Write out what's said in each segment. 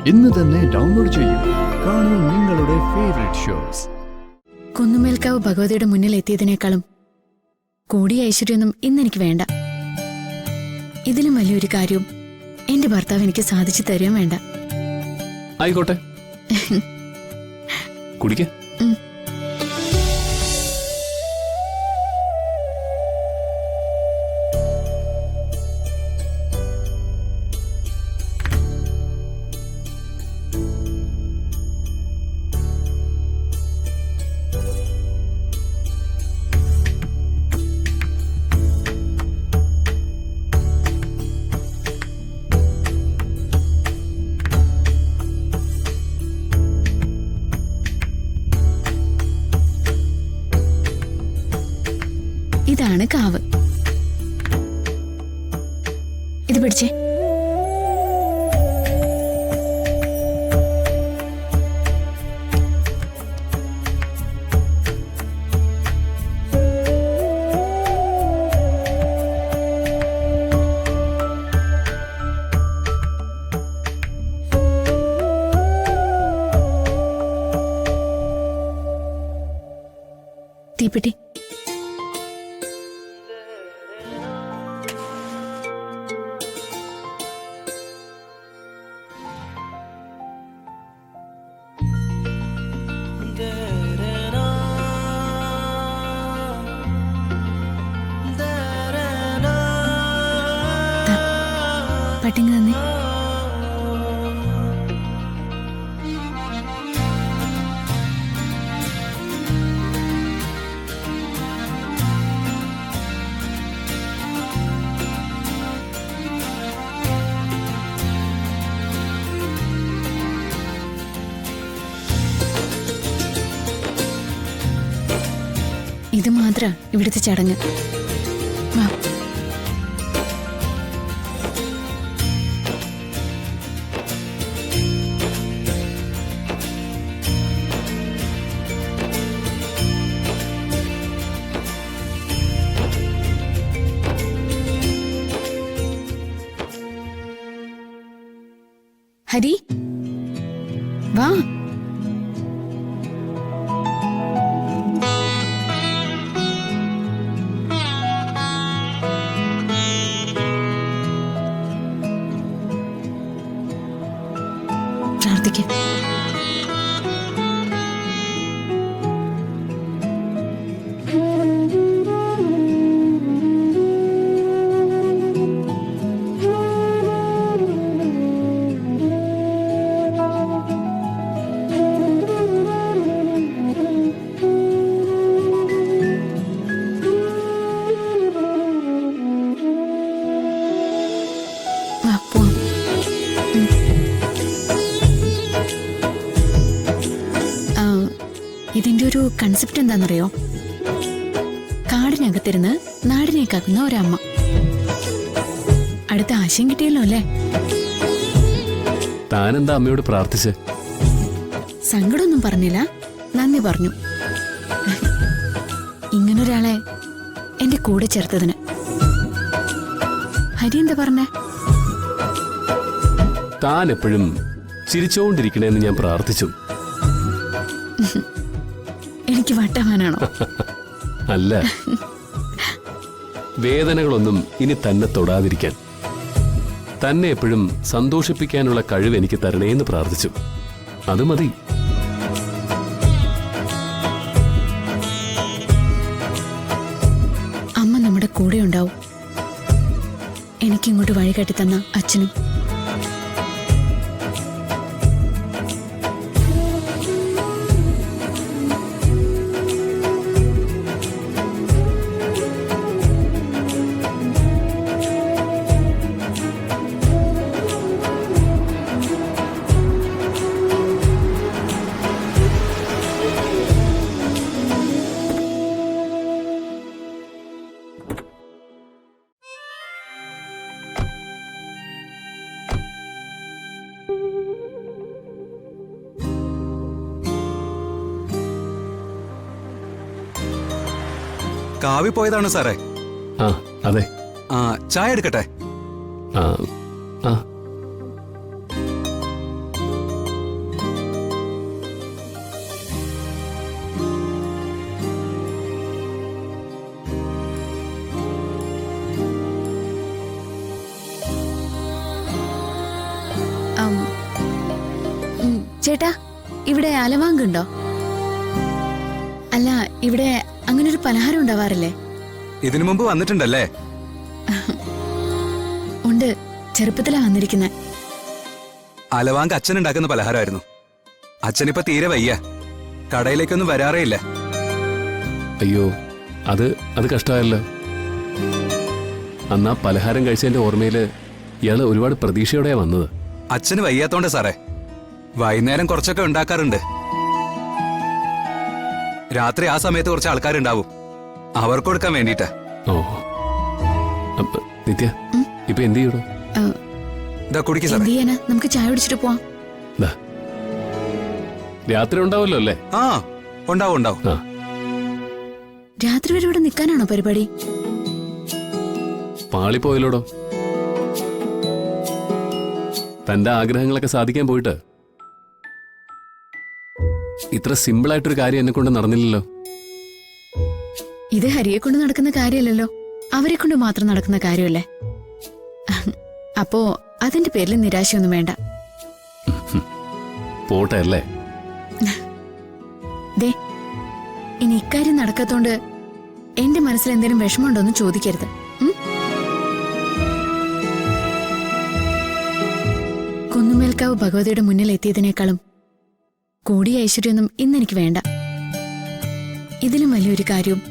ഇന്ന് തന്നെ ഡൗൺലോഡ് ചെയ്യൂ. കാണൂ നിങ്ങളുടെ ഫേവറേറ്റ് ഷോസ്. കുന്നുമേൽക്കാവ് ഭഗവതിയുടെ മുന്നിൽ എത്തിയതിനേക്കാളും കൂടിയ ഐശ്വര്യമൊന്നും ഇന്നെനിക്ക് വേണ്ട. ഇതിലും വലിയൊരു കാര്യവും എന്റെ ഭർത്താവ് എനിക്ക് സാധിച്ചു തരുകയും വേണ്ട. ആയിക്കോട്ടെ, കുടിക്ക. ഇതാണ് കാവ്. ഇത് പിടിച്ചേ. തീപ്പെട്ടി. പട്ടിങ് തന്നെ. ഇത് മാത്ര ഇവിടുത്തെ ചടങ്ങ്. വാ. ഹരി, വാ. പ്രാർത്ഥിക്ക്. വാ, പോവാം. ഇതിന്റെ ഒരു കൺസെപ്റ്റ് എന്താണെന്നറിയോ? കാടിനകത്തിരുന്ന് നാടിനെ കാക്കുന്ന ഒരമ്മ. അടുത്ത ആശയം കിട്ടിയല്ലോ അല്ലേ? താനെന്താ അമ്മയോട് പ്രാർത്ഥിച്ച്? സങ്കടമൊന്നും പറഞ്ഞില്ല, നന്ദി പറഞ്ഞു. ഇങ്ങനൊരാളെ എന്റെ കൂടെ ചേർത്തതിന്. ഹരി എന്താ പറഞ്ഞേ? താൻ എപ്പോഴും ചിരിച്ചോണ്ടിരിക്കണേന്ന് ഞാൻ പ്രാർത്ഥിച്ചു. എനിക്ക് വട്ടവാനാണോ? അല്ല, വേദനകളൊന്നും ഇനി തന്നെ തൊടാതിരിക്കാൻ, തന്നെ എപ്പോഴും സന്തോഷിപ്പിക്കാനുള്ള കഴിവ് എനിക്ക് തരണേന്ന് പ്രാർത്ഥിച്ചു. അത് മതി. അമ്മ നമ്മുടെ കൂടെ ഉണ്ടാവും. എനിക്കിങ്ങോട്ട് വഴികാട്ടി തന്ന അച്ഛനും. കാവി പോയതാണ് സാറേ. ആ അതെ. ആ ചായ എടുക്കട്ടെ? ആ ആ ആം, ചേട്ടാ ഇവിടെ അലവാങ്കുണ്ടോ? അല്ല, ഇവിടെ അങ്ങനെ ഒരു പലഹാരം ഉണ്ടാവാറില്ലേ? ഇതിനു മുമ്പ് വന്നിട്ടുണ്ടല്ലേ? ഉണ്ട്, ചെറുപ്പത്തിലാ വന്നിരിക്കുന്നത്. അലവാങ്ക് അച്ഛൻ ഉണ്ടാക്കുന്ന പലഹാരമായിരുന്നു. അച്ഛനിപ്പോ തീരെ വയ്യ, കടയിലേക്കൊന്നും വരാറേ ഇല്ല. അയ്യോ, അത് കഷ്ടമായല്ലോ. അന്നാ പലഹാരം കഴിച്ചതിന്റെ ഓർമ്മയില് ഇയാള് ഒരുപാട് പ്രതീക്ഷയോടെയാ വന്നത്. അച്ഛന് വയ്യാത്തോണ്ട് സാറേ. വൈകുന്നേരം കുറച്ചൊക്കെ ഉണ്ടാക്കാറുണ്ട്. രാത്രി ആ സമയത്ത് കുറച്ച് ആൾക്കാരുണ്ടാവും, അവർക്ക് കൊടുക്കാൻ വേണ്ടിട്ടാ. ഓ, അപ്പൊ നിത്യ ഇപ്പൊ എന്ത് ചെയ്യണോ? ഇതാ കുടിക്ക് എന്ത് സാറേ. ചെയ്യാനാ, നമുക്ക് ചായ കുടിച്ചിട്ട് പോവാം. ദാ, രാത്രി ഉണ്ടാവല്ലോ അല്ലേ? ആ, ഉണ്ടാവും ഉണ്ടാവും. ആ, രാത്രി വരെ ഇവിടെ നിൽക്കാനാണോ പരിപാടി? പാളിപ്പോയല്ലോടോ. തന്റെ ആഗ്രഹങ്ങളൊക്കെ സാധിക്കാൻ പോയിട്ട് ഇത്ര സിമ്പിളായിട്ടൊരു കാര്യം എന്നെ കൊണ്ട് നടന്നില്ലല്ലോ. ഇത് ഹരിയെ കൊണ്ട് നടക്കുന്ന കാര്യമല്ലല്ലോ, അവരെ കൊണ്ട് മാത്രം നടക്കുന്ന കാര്യമല്ലേ. അപ്പോ അതിന്റെ പേരിൽ നിരാശയൊന്നും വേണ്ട. പോട്ടെ അല്ലേ? ദേ, ഇനി ഇക്കാര്യം നടക്കാത്തോണ്ട് എന്റെ മനസ്സിൽ എന്തെങ്കിലും വിഷമമുണ്ടോന്ന് ചോദിക്കരുത്. കുന്നുമേൽക്കാവ് ഭഗവതിയുടെ മുന്നിൽ എത്തിയതിനേക്കാളും കൂടിയ ഐശ്വര്യമൊന്നും ഇന്നെനിക്ക് വേണ്ട. ഇതിലും വലിയൊരു കാര്യവും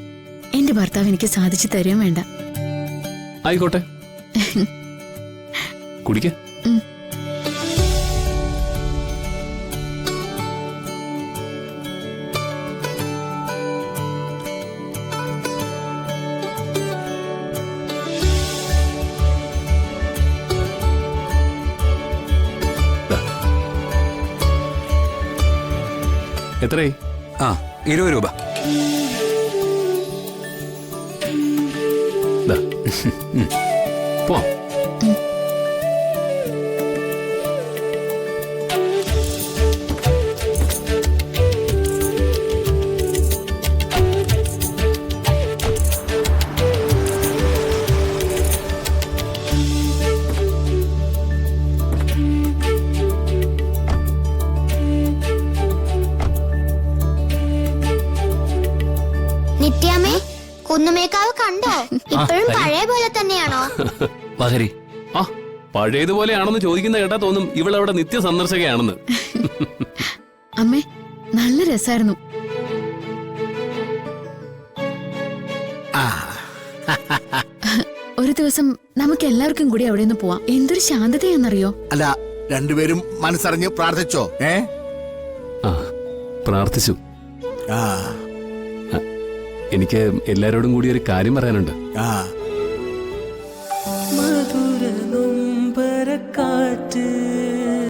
എന്റെ ഭർത്താവ് എനിക്ക് സാധിച്ചു തരുകയും വേണ്ട. ആയിക്കോട്ടെ, കുടിക്ക. എത്രയായി? ആ, 20 രൂപ. ദാ. പോ. നിത്യാമ്മേ, കുന്നുമേക്കാവ് കണ്ടോ? ഇപ്പോഴും പഴയ പോലെ തന്നെയാണോ? വഹരി, ആ, പഴയതുപോലെയാണെന്ന് ചോദിക്കുന്ന കേട്ടാ തോന്നും ഇവളവിടെ നിത്യ സന്ദർശകയാണെന്ന്. അമ്മേ, നല്ല രസായിരുന്നു. ഒരു ദിവസം നമുക്ക് എല്ലാവർക്കും കൂടി അവിടെ നിന്ന് പോവാം. എന്തൊരു ശാന്തതയാണെന്നറിയോ? അല്ല, രണ്ടുപേരും മനസ്സറിഞ്ഞ് പ്രാർത്ഥിച്ചോ? ആ, പ്രാർത്ഥിച്ചു. ആ എനിക്ക് എല്ലാരോടും കൂടി ഒരു കാര്യം പറയാനുണ്ട്. ആ